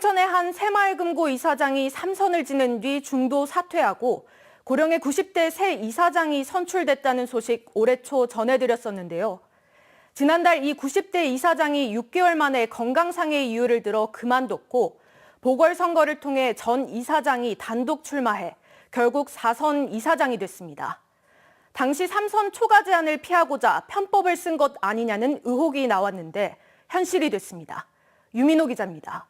순천의 한 새마을금고 이사장이 3선을 지낸 뒤 중도 사퇴하고 고령의 90대 새 이사장이 선출됐다는 소식 올해 초 전해드렸었는데요. 지난달 이 90대 이사장이 6개월 만에 건강상의 이유를 들어 그만뒀고 보궐선거를 통해 전 이사장이 단독 출마해 결국 4선 이사장이 됐습니다. 당시 3선 초과 제한을 피하고자 편법을 쓴 것 아니냐는 의혹이 나왔는데 현실이 됐습니다. 유민호 기자입니다.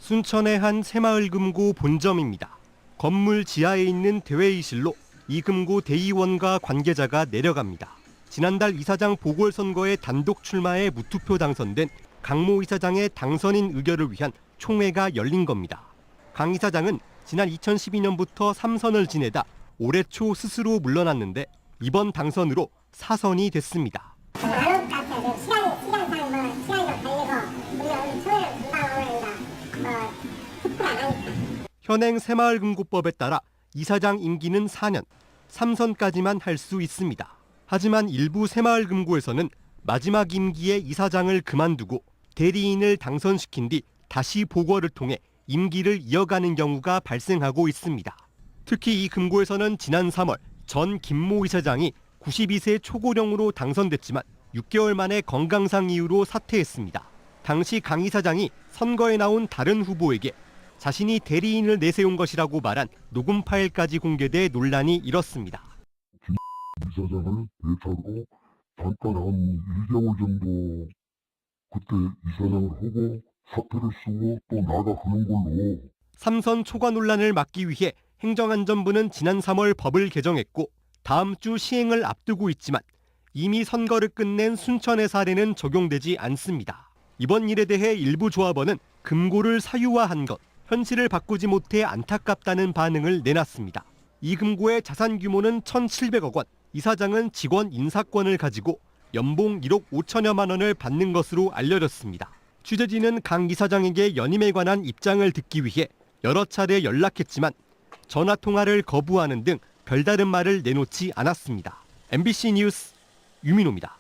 순천의 한 새마을금고 본점입니다. 건물 지하에 있는 대회의실로 이 금고 대의원과 관계자가 내려갑니다. 지난달 이사장 보궐선거에 단독 출마해 무투표 당선된 강모 이사장의 당선인 의결을 위한 총회가 열린 겁니다. 강 이사장은 지난 2012년부터 3선을 지내다 올해 초 스스로 물러났는데 이번 당선으로 4선이 됐습니다. 현행 새마을금고법에 따라 이사장 임기는 4년, 3선까지만 할 수 있습니다. 하지만 일부 새마을금고에서는 마지막 임기에 이사장을 그만두고 대리인을 당선시킨 뒤 다시 보궐을 통해 임기를 이어가는 경우가 발생하고 있습니다. 특히 이 금고에서는 지난 3월 전 김모 이사장이 92세 초고령으로 당선됐지만 6개월 만에 건강상 이유로 사퇴했습니다. 당시 강 이사장이 선거에 나온 다른 후보에게 자신이 대리인을 내세운 것이라고 말한 녹음 파일까지 공개돼 논란이 일었습니다. 김 이사장을 대차로 잠깐 한 1개월 정도 그때 이사장을 하고 사퇴를 쓰고 또 나가는 걸로. 3선 초과 논란을 막기 위해 행정안전부는 지난 3월 법을 개정했고 다음 주 시행을 앞두고 있지만 이미 선거를 끝낸 순천의 사례는 적용되지 않습니다. 이번 일에 대해 일부 조합원은 금고를 사유화한 것, 현실을 바꾸지 못해 안타깝다는 반응을 내놨습니다. 이 금고의 자산 규모는 1,700억 원, 이사장은 직원 인사권을 가지고 연봉 1억 5천여만 원을 받는 것으로 알려졌습니다. 취재진은 강 이사장에게 연임에 관한 입장을 듣기 위해 여러 차례 연락했지만 전화 통화를 거부하는 등 별다른 말을 내놓지 않았습니다. MBC 뉴스 유민호입니다.